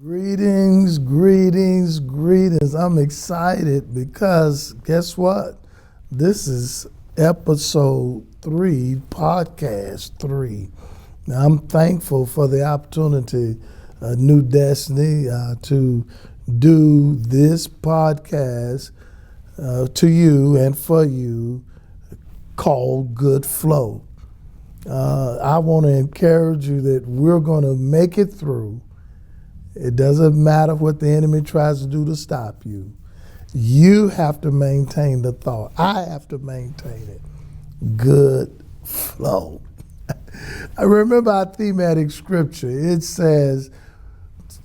Greetings, greetings, greetings. I'm excited because guess what? This is episode 3, podcast 3. Now, I'm thankful for the opportunity, New Destiny, to do this podcast to you and for you called Good Flow. I want to encourage you that we're going to make it through. It doesn't matter what the enemy tries to do to stop you. You have to maintain the thought. I have to maintain it. Good flow. I remember our thematic scripture. It says,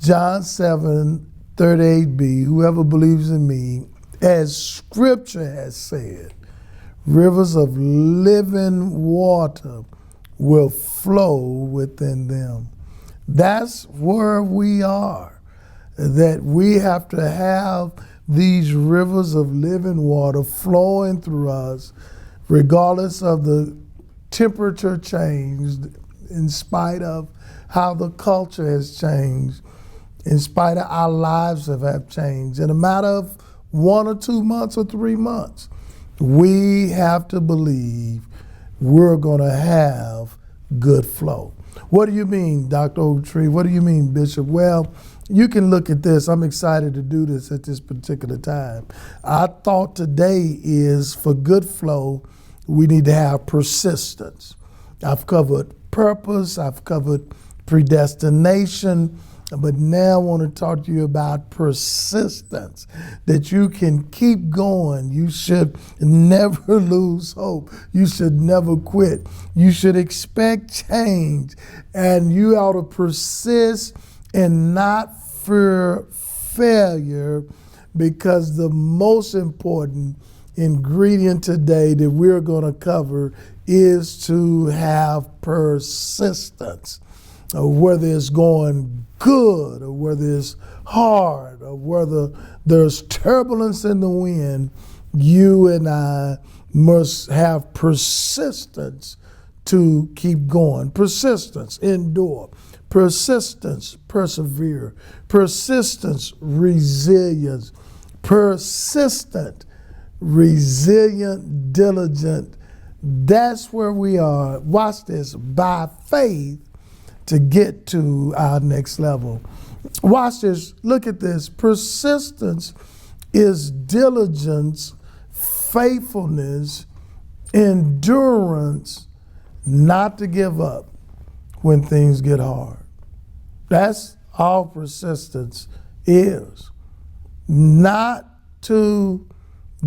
John 7:38b, whoever believes in me, as scripture has said, rivers of living water will flow within them. That's where we are, that we have to have these rivers of living water flowing through us, regardless of the temperature change, in spite of how the culture has changed, in spite of our lives have changed. In a matter of 1 or 2 months or 3 months, we have to believe we're going to have good flow. What do you mean, Dr. Ogletree? What do you mean, Bishop? Well, you can look at this. I'm excited to do this at this particular time. Our thought today is for good flow, we need to have persistence. I've covered purpose. I've covered predestination. But now I want to talk to you about persistence, that you can keep going. You should never lose hope. You should never quit. You should expect change, and you ought to persist and not fear failure, because the most important ingredient today that we're going to cover is to have persistence. Whether it's going good or whether it's hard or whether there's turbulence in the wind, you and I must have persistence to keep going. Persistence, endure. Persistence, persevere. Persistence, resilience. Persistent, resilient, diligent. That's where we are. Watch this. By faith, to get to our next level. Watch this. Look at this. Persistence is diligence, faithfulness, endurance, not to give up when things get hard. That's all persistence is. Not to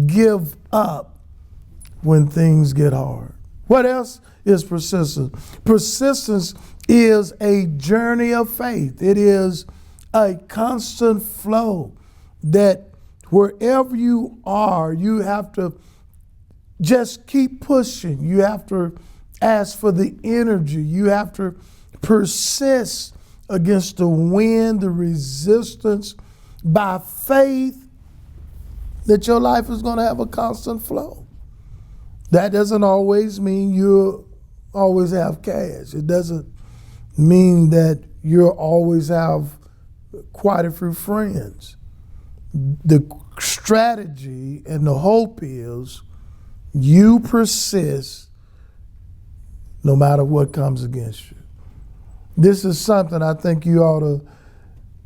give up when things get hard. What else is persistence? Persistence is a journey of faith. It is a constant flow that wherever you are, you have to just keep pushing. You have to ask for the energy. You have to persist against the wind, the resistance, by faith that your life is going to have a constant flow. That doesn't always mean you always have cash. It doesn't mean that you'll always have quite a few friends. The strategy and the hope is you persist no matter what comes against you. This is something I think you ought to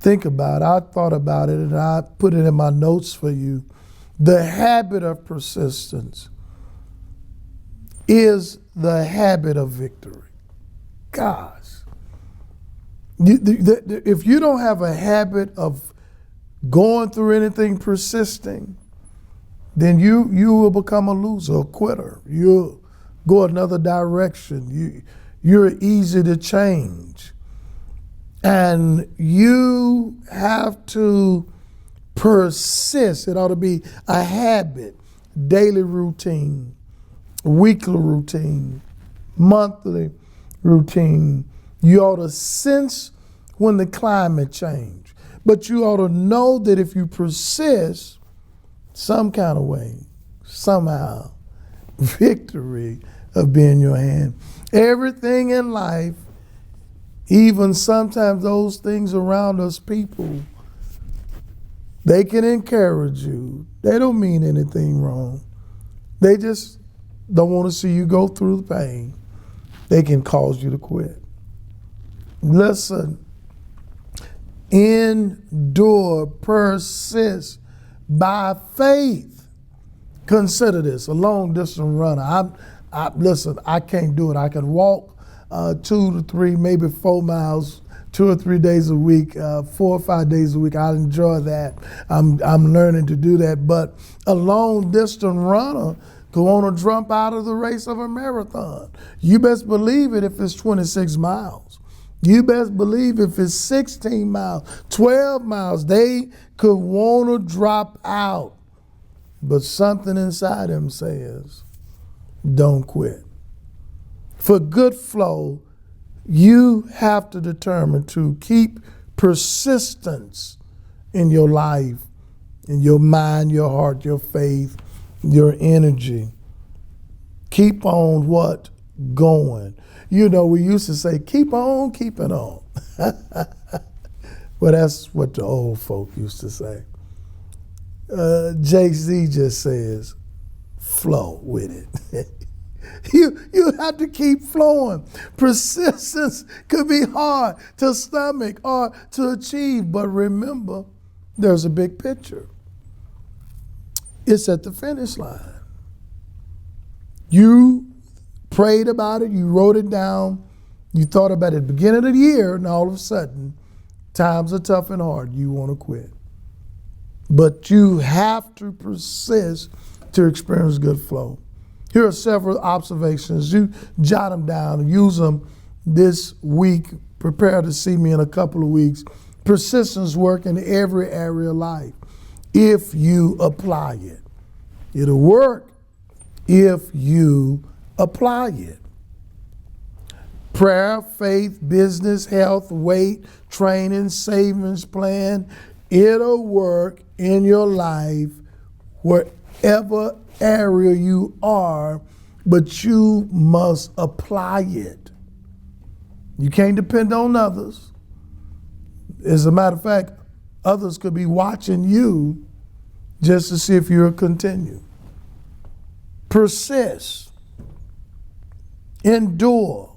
think about. I thought about it and I put it in my notes for you. The habit of persistence is the habit of victory. Gosh. If you don't have a habit of going through anything persisting, then you will become a loser, a quitter. You'll go another direction. You're easy to change. And you have to persist. It ought to be a habit, daily routine, weekly routine, monthly routine. You ought to sense when the climate change. But you ought to know that if you persist some kind of way, somehow, victory will be in your hand. Everything in life Even sometimes those things around us, people, they can encourage you. They don't mean anything wrong. They just don't want to see you go through the pain. They can cause you to quit. Listen, endure, persist by faith. Consider this, a long distance runner. Listen, I can't do it. I can walk 2 to 3, maybe 4 miles, 2 or 3 days a week, 4 or 5 days a week. I enjoy that. I'm learning to do that. But a long distance runner could want to jump out of the race of a marathon. You best believe it if it's 26 miles. You best believe if it's 16 miles, 12 miles, they could want to drop out. But something inside them says, don't quit. For good flow, you have to determine to keep persistence in your life, in your mind, your heart, your faith, your energy. Keep on what? Going. You know, we used to say, keep on keeping on. Well, that's what the old folk used to say. Jay-Z just says, flow with it. You have to keep flowing. Persistence could be hard to stomach or to achieve, but remember, there's a big picture. It's at the finish line. You prayed about it, you wrote it down, you thought about it at the beginning of the year, and all of a sudden, times are tough and hard, you want to quit. But you have to persist to experience good flow. Here are several observations. You jot them down and use them this week. Prepare to see me in a couple of weeks. Persistence work in every area of life if you apply it. It'll work if you apply it. Prayer, faith, business, health, weight, training, savings plan, it'll work in your life wherever area you are, but you must apply it. You can't depend on others. As a matter of fact, others could be watching you just to see if you'll continue. Persist. Endure.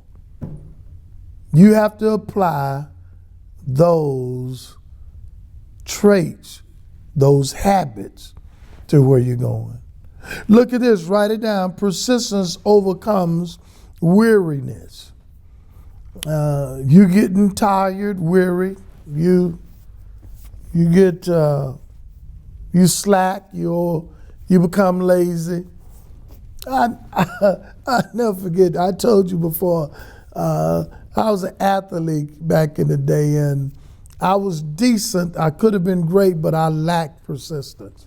You have to apply those traits, those habits to where you're going. Look at this, write it down. Persistence overcomes weariness. You getting tired, weary, you get you slack, you become lazy. I never forget, I told you before, I was an athlete back in the day, and I was decent. I could have been great, but I lacked persistence.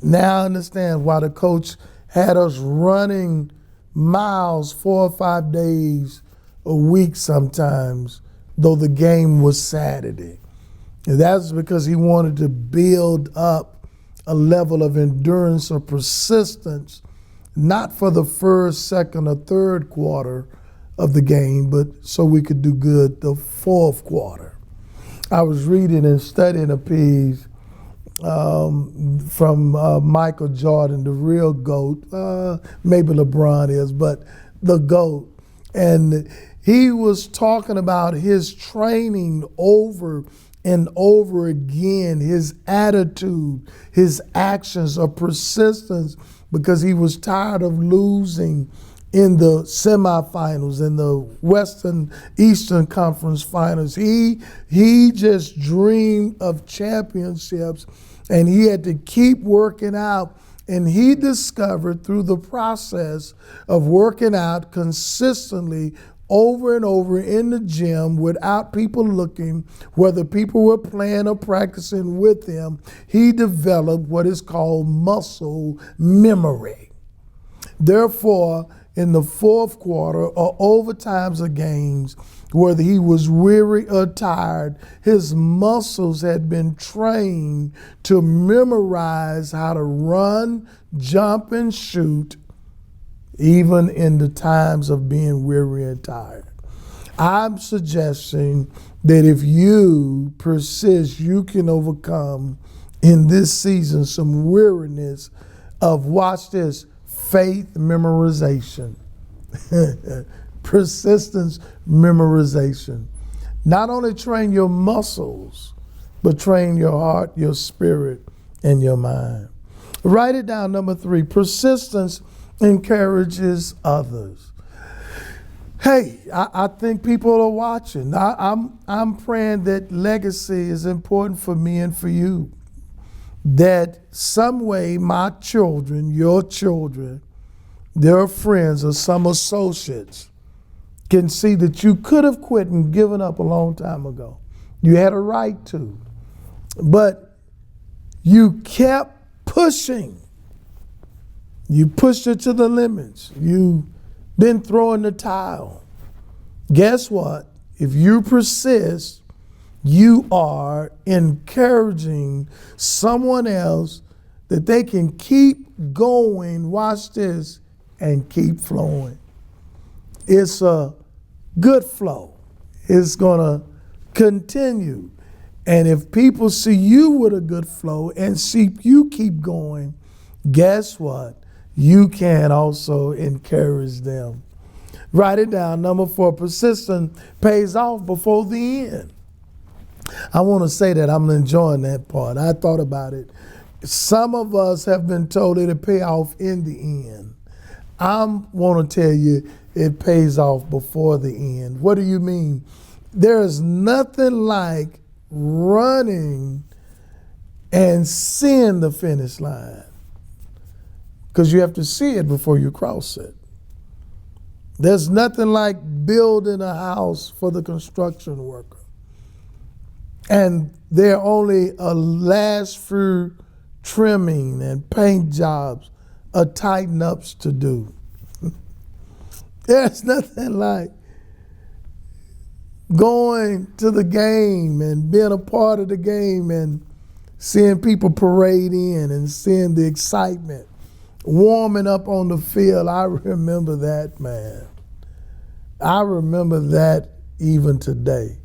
Now I understand why the coach had us running miles 4 or 5 days a week sometimes, though the game was Saturday. And that's because he wanted to build up a level of endurance or persistence, not for the first, second, or third quarter of the game, but so we could do good the fourth quarter. I was reading and studying a piece from Michael Jordan, the real GOAT. Maybe LeBron is, but the GOAT. And he was talking about his training over and over again, his attitude, his actions of persistence, because he was tired of losing in the semifinals, in the Western Eastern Conference Finals. He just dreamed of championships, and he had to keep working out. And he discovered through the process of working out consistently over and over in the gym without people looking, whether people were playing or practicing with him, he developed what is called muscle memory. Therefore, in the fourth quarter or overtimes of games, whether he was weary or tired, his muscles had been trained to memorize how to run, jump, and shoot, even in the times of being weary and tired. I'm suggesting that if you persist, you can overcome in this season some weariness of, watch this, faith memorization. Persistence memorization. Not only train your muscles, but train your heart, your spirit, and your mind. Write it down. Number 3, persistence encourages others. Hey, I think people are watching. I'm praying that legacy is important for me and for you. That some way my children, your children, their friends or some associates can see that you could have quit and given up a long time ago. You had a right to. But you kept pushing. You pushed it to the limits. You didn't throw in the towel. Guess what? If you persist, you are encouraging someone else that they can keep going, watch this, and keep flowing. It's a good flow. It's going to continue. And if people see you with a good flow and see you keep going, guess what? You can also encourage them. Write it down. Number 4, persistence pays off before the end. I want to say that I'm enjoying that part. I thought about it. Some of us have been told it'll pay off in the end. I want to tell you it pays off before the end. What do you mean? There is nothing like running and seeing the finish line, because you have to see it before you cross it. There's nothing like building a house for the construction worker, and there are only a last few trimming and paint jobs or tighten ups to do. There's nothing like going to the game and being a part of the game and seeing people parade in and seeing the excitement, warming up on the field. I remember that, man. I remember that even today.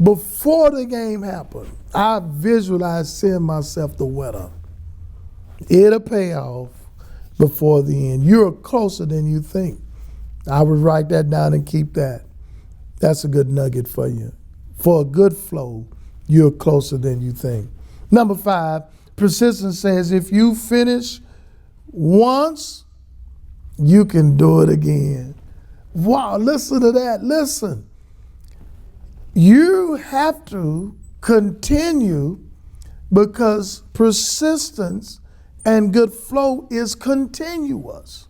Before the game happened, I visualized seeing myself the winner. It'll pay off before the end. You're closer than you think. I would write that down and keep that. That's a good nugget for you. For a good flow, you're closer than you think. Number 5, persistence says if you finish once, you can do it again. Wow, listen to that. Listen. You have to continue, because persistence and good flow is continuous.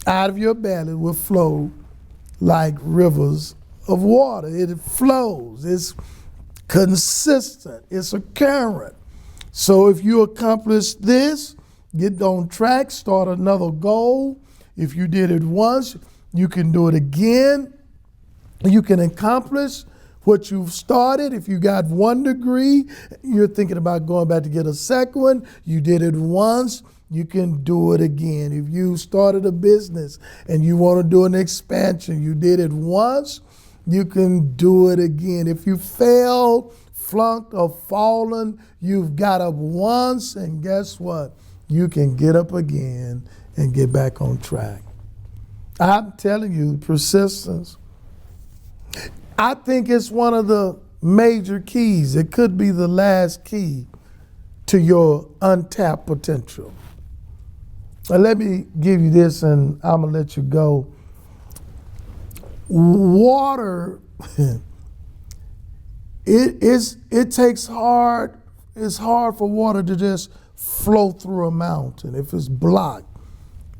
Out of your belly will flow like rivers of water. It flows. It's consistent. It's a current. So if you accomplish this, get on track, start another goal. If you did it once, you can do it again. You can accomplish what you've started. If you got 1 degree, you're thinking about going back to get a second one. You did it once, you can do it again. If you started a business and you want to do an expansion, you did it once, you can do it again. If you failed, flunked, or fallen, you've got up once, and guess what? You can get up again and get back on track. I'm telling you, persistence, I think it's one of the major keys. It could be the last key to your untapped potential. Let me give you this, and I'm going to let you go. Water, it's hard for water to just flow through a mountain if it's blocked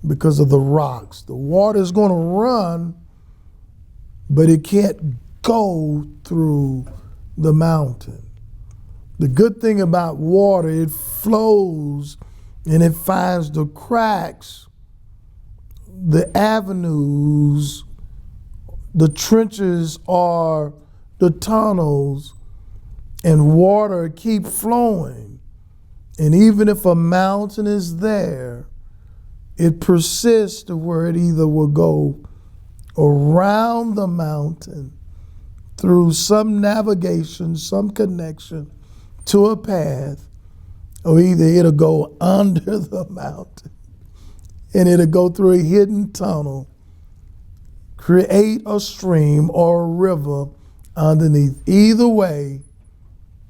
because of the rocks. The water is going to run, but it can't go through the mountain. The good thing about water, it flows and it finds the cracks, the avenues, the trenches or the tunnels, and water keep flowing. And even if a mountain is there, it persists to where it either will go around the mountain through some navigation, some connection to a path, or either it'll go under the mountain and it'll go through a hidden tunnel, create a stream or a river underneath. Either way,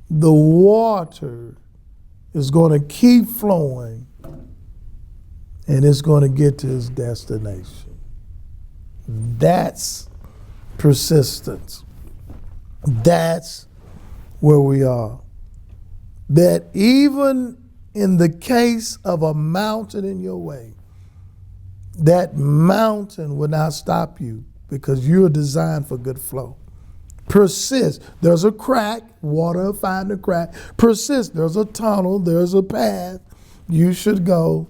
the water is going to keep flowing and it's going to get to its destination. That's persistence. That's where we are. That even in the case of a mountain in your way, that mountain will not stop you because you're designed for good flow. Persist. There's a crack. Water will find a crack. Persist. There's a tunnel. There's a path. You should go,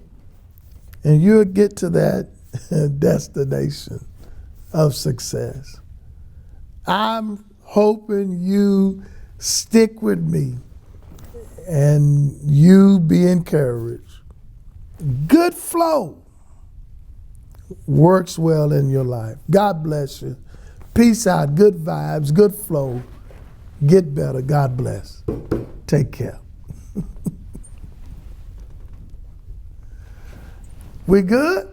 and you'll get to that destination of success. I'm hoping you stick with me and you be encouraged. Good flow works well in your life. God bless you. Peace out. Good vibes. Good flow. Get better. God bless. Take care. We good?